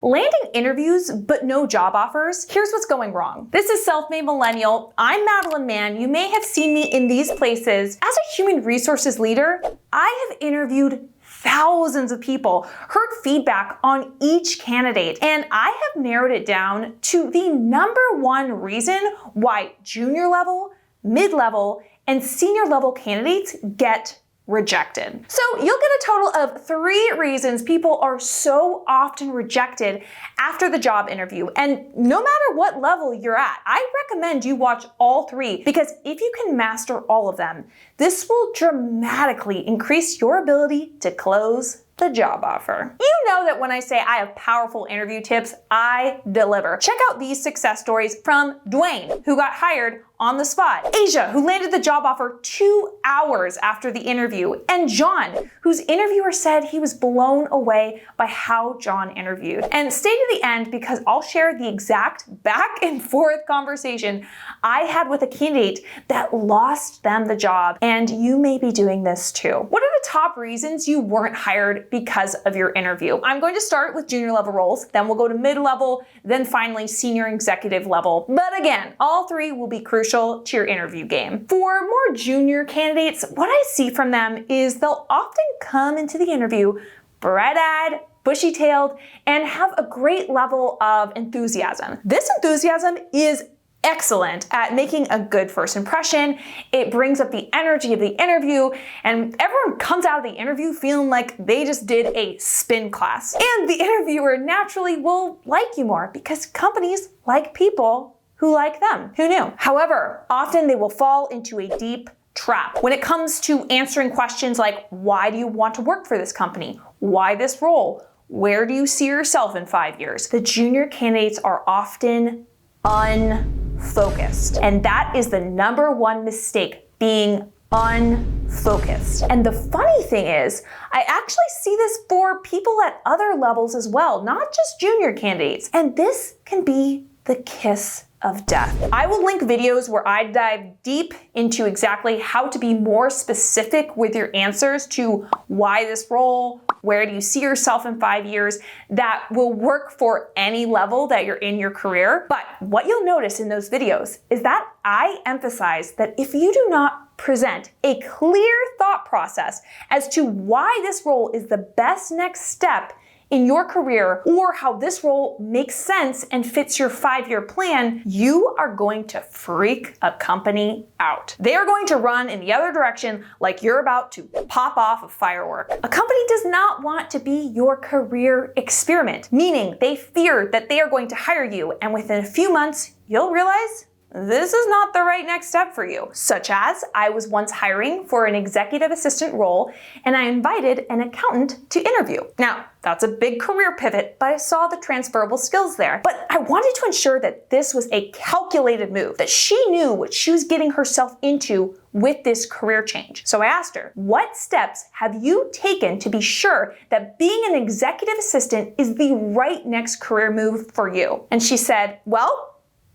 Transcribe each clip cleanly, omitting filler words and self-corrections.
Landing interviews, but no job offers? Here's what's going wrong. This is Self-Made Millennial. I'm Madeline Mann. You may have seen me in these places. As a human resources leader, I have interviewed thousands of people, heard feedback on each candidate, and I have narrowed it down to the number one reason why junior level, mid-level, and senior level candidates get rejected. So you'll get a total of 3 reasons people are so often rejected after the job interview. And no matter what level you're at, I recommend you watch all 3 because if you can master all of them, this will dramatically increase your ability to close the job offer. You know that when I say I have powerful interview tips, I deliver. Check out these success stories from Dwayne, who got hired on the spot, Asia, who landed the job offer 2 hours after the interview, and John, whose interviewer said he was blown away by how John interviewed. And stay to the end because I'll share the exact back and forth conversation I had with a candidate that lost them the job, and you may be doing this too. What are the top reasons you weren't hired because of your interview? I'm going to start with junior level roles, then we'll go to mid-level, then finally senior executive level. But again, all 3 will be crucial to your interview game. For more junior candidates, what I see from them is they'll often come into the interview bright-eyed, bushy-tailed, and have a great level of enthusiasm. This enthusiasm is excellent at making a good first impression. It brings up the energy of the interview, and everyone comes out of the interview feeling like they just did a spin class. And the interviewer naturally will like you more because companies like people who like them. Who knew? However, often they will fall into a deep trap when it comes to answering questions like, why do you want to work for this company? Why this role? Where do you see yourself in 5 years? The junior candidates are often unfocused. And that is the number one mistake, being unfocused. And the funny thing is, I actually see this for people at other levels as well, not just junior candidates. And this can be the kiss of death. I will link videos where I dive deep into exactly how to be more specific with your answers to why this role, where do you see yourself in 5 years, that will work for any level that you're in your career. But what you'll notice in those videos is that I emphasize that if you do not present a clear thought process as to why this role is the best next step in your career or how this role makes sense and fits your 5-year plan, you are going to freak a company out. They are going to run in the other direction like you're about to pop off a firework. A company does not want to be your career experiment, meaning they fear that they are going to hire you and within a few months, you'll realize this is not the right next step for you. Such as, I was once hiring for an executive assistant role and I invited an accountant to interview. Now, that's a big career pivot, but I saw the transferable skills there. But I wanted to ensure that this was a calculated move, that she knew what she was getting herself into with this career change. So I asked her, what steps have you taken to be sure that being an executive assistant is the right next career move for you? And she said, well,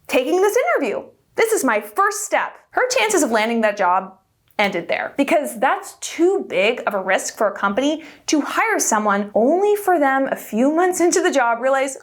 taking this interview. This is my first step. Her chances of landing that job ended there because that's too big of a risk for a company to hire someone only for them a few months into the job realize,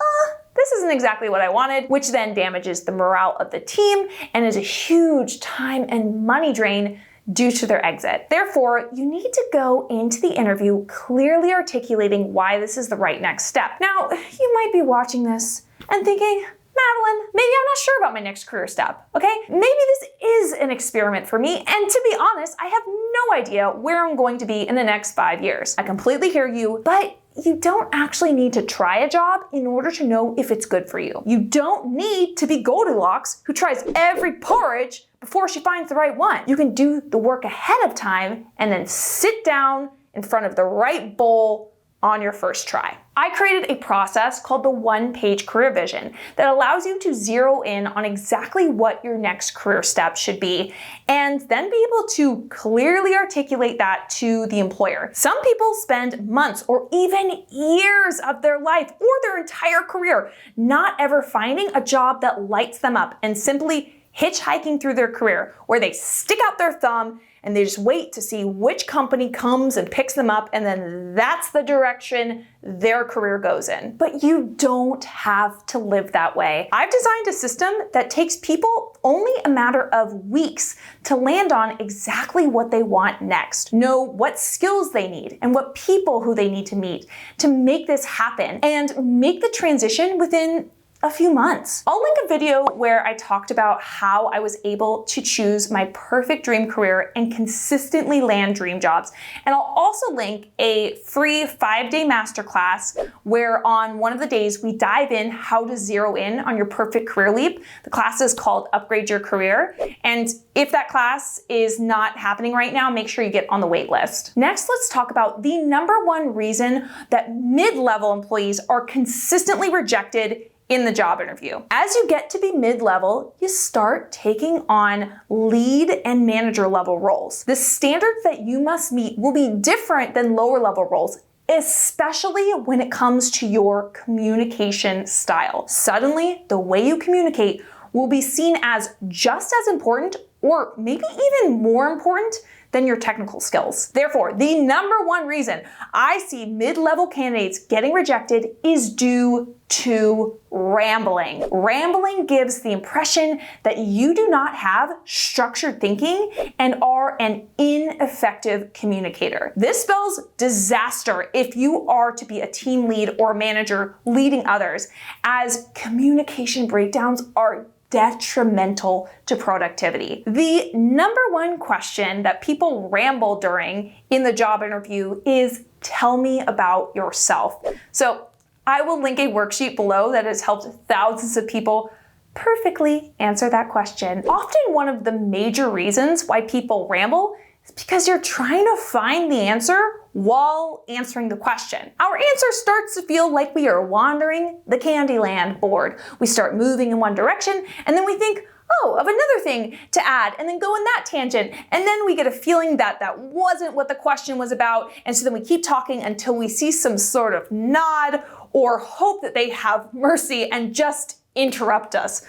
this isn't exactly what I wanted, which then damages the morale of the team and is a huge time and money drain due to their exit. Therefore, you need to go into the interview clearly articulating why this is the right next step. Now, you might be watching this and thinking, Madeline, maybe I'm not sure about my next career step, okay? Maybe this is an experiment for me, and to be honest, I have no idea where I'm going to be in the next 5 years. I completely hear you, but you don't actually need to try a job in order to know if it's good for you. You don't need to be Goldilocks who tries every porridge before she finds the right one. You can do the work ahead of time and then sit down in front of the right bowl on your first try. I created a process called the 1-page career vision that allows you to zero in on exactly what your next career step should be and then be able to clearly articulate that to the employer. Some people spend months or even years of their life or their entire career not ever finding a job that lights them up and simply hitchhiking through their career, where they stick out their thumb and they just wait to see which company comes and picks them up, and then that's the direction their career goes in. But you don't have to live that way. I've designed a system that takes people only a matter of weeks to land on exactly what they want next, know what skills they need and what people who they need to meet to make this happen, and make the transition within a few months. I'll link a video where I talked about how I was able to choose my perfect dream career and consistently land dream jobs. And I'll also link a free 5-day masterclass where on one of the days we dive in how to zero in on your perfect career leap. The class is called Upgrade Your Career. And if that class is not happening right now, make sure you get on the wait list. Next, let's talk about the number one reason that mid-level employees are consistently rejected in the job interview. As you get to be mid-level, you start taking on lead and manager level roles. The standards that you must meet will be different than lower level roles, especially when it comes to your communication style. Suddenly, the way you communicate will be seen as just as important, or maybe even more important, than your technical skills. Therefore, the number one reason I see mid-level candidates getting rejected is due to rambling. Rambling gives the impression that you do not have structured thinking and are an ineffective communicator. This spells disaster if you are to be a team lead or manager leading others, as communication breakdowns are detrimental to productivity. The number one question that people ramble during in the job interview is, tell me about yourself. So I will link a worksheet below that has helped thousands of people perfectly answer that question. Often one of the major reasons why people ramble is because you're trying to find the answer while answering the question. Our answer starts to feel like we are wandering the Candyland board. We start moving in one direction, and then we think, oh, of another thing to add, and then go in that tangent. And then we get a feeling that that wasn't what the question was about, and so then we keep talking until we see some sort of nod or hope that they have mercy and just interrupt us.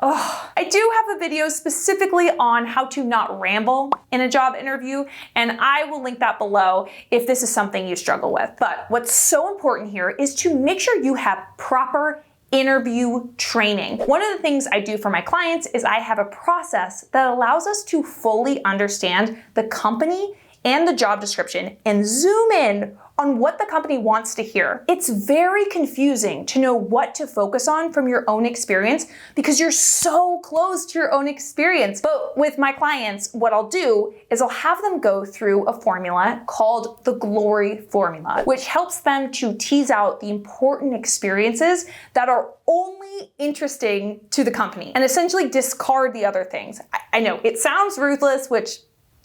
Oh, I do have a video specifically on how to not ramble in a job interview, and I will link that below if this is something you struggle with. But what's so important here is to make sure you have proper interview training. One of the things I do for my clients is I have a process that allows us to fully understand the company and the job description and zoom in on what the company wants to hear. It's very confusing to know what to focus on from your own experience because you're so close to your own experience. But with my clients, what I'll do is I'll have them go through a formula called the Glory Formula, which helps them to tease out the important experiences that are only interesting to the company and essentially discard the other things. I know it sounds ruthless, which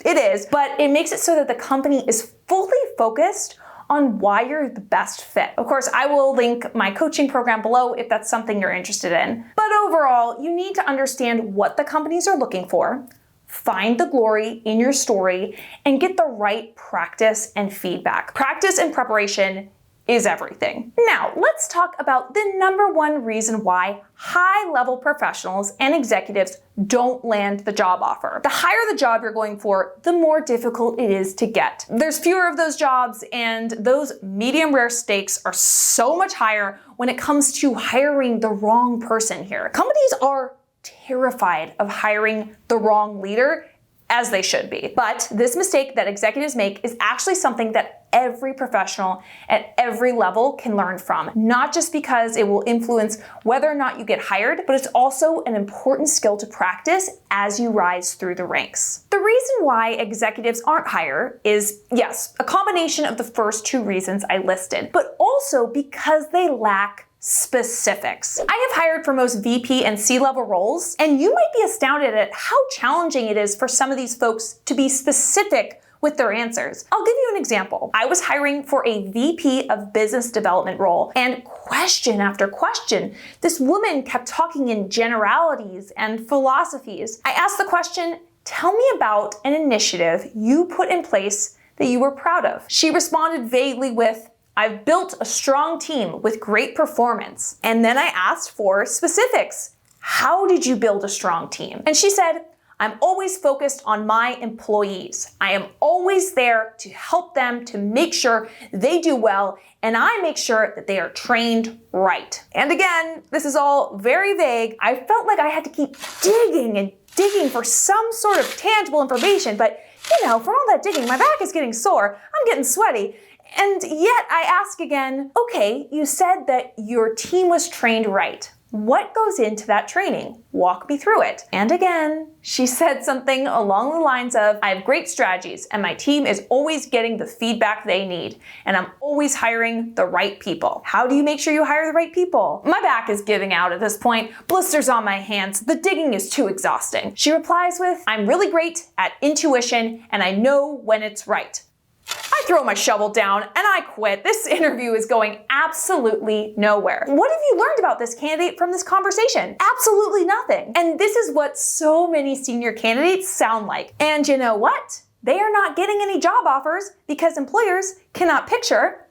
it is, but it makes it so that the company is fully focused on why you're the best fit. Of course, I will link my coaching program below if that's something you're interested in. But overall, you need to understand what the companies are looking for, find the glory in your story, and get the right practice and feedback. Practice and preparation is everything. Now, let's talk about the number one reason why high-level professionals and executives don't land the job offer. The higher the job you're going for, the more difficult it is to get. There's fewer of those jobs, and those medium rare stakes are so much higher when it comes to hiring the wrong person here. Companies are terrified of hiring the wrong leader, as they should be. But this mistake that executives make is actually something that every professional at every level can learn from. Not just because it will influence whether or not you get hired, but it's also an important skill to practice as you rise through the ranks. The reason why executives aren't hired is, yes, a combination of the first two reasons I listed, but also because they lack specifics. I have hired for most VP and C-level roles, and you might be astounded at how challenging it is for some of these folks to be specific with their answers. I'll give you an example. I was hiring for a VP of business development role, and question after question, this woman kept talking in generalities and philosophies. I asked the question, tell me about an initiative you put in place that you were proud of. She responded vaguely with, I've built a strong team with great performance. And then I asked for specifics. how did you build a strong team? And she said, I'm always focused on my employees. I am always there to help them, to make sure they do well, and I make sure that they are trained right. And again, this is all very vague. I felt like I had to keep digging and digging for some sort of tangible information, but you know, from all that digging, my back is getting sore, I'm getting sweaty. And yet I ask again, okay, you said that your team was trained right. What goes into that training? Walk me through it. And again, she said something along the lines of, I have great strategies and my team is always getting the feedback they need. And I'm always hiring the right people. How do you make sure you hire the right people? My back is giving out at this point. Blisters on my hands. The digging is too exhausting. She replies with, I'm really great at intuition and I know when it's right. I throw my shovel down and I quit. This interview is going absolutely nowhere. What have you learned about this candidate from this conversation? Absolutely nothing. And this is what so many senior candidates sound like. And you know what? They are not getting any job offers because employers cannot picture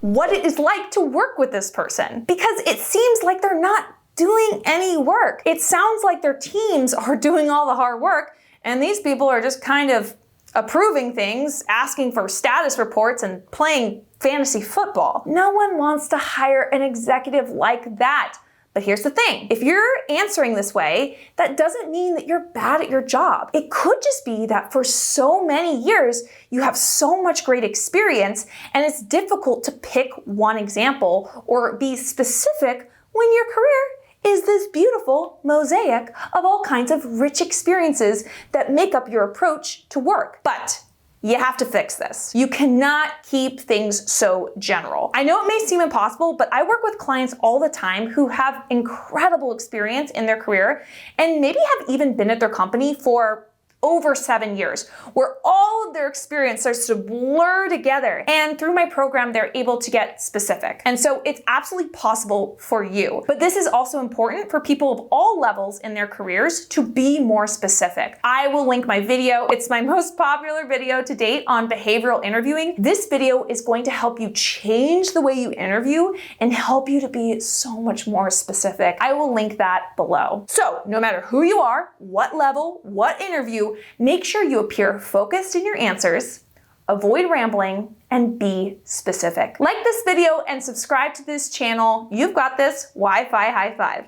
what it is like to work with this person, because it seems like they're not doing any work. It sounds like their teams are doing all the hard work and these people are just kind of approving things, asking for status reports, and playing fantasy football. No one wants to hire an executive like that. But here's the thing, if you're answering this way, that doesn't mean that you're bad at your job. It could just be that for so many years, you have so much great experience, and it's difficult to pick one example or be specific when your career is this beautiful mosaic of all kinds of rich experiences that make up your approach to work. But you have to fix this. You cannot keep things so general. I know it may seem impossible, but I work with clients all the time who have incredible experience in their career and maybe have even been at their company for over 7 years, where all of their experience starts to blur together. And through my program, they're able to get specific. And so it's absolutely possible for you. But this is also important for people of all levels in their careers to be more specific. I will link my video. It's my most popular video to date on behavioral interviewing. This video is going to help you change the way you interview and help you to be so much more specific. I will link that below. So no matter who you are, what level, what interview, make sure you appear focused in your answers, avoid rambling, and be specific. Like this video and subscribe to this channel. You've got this. Wi-Fi high five.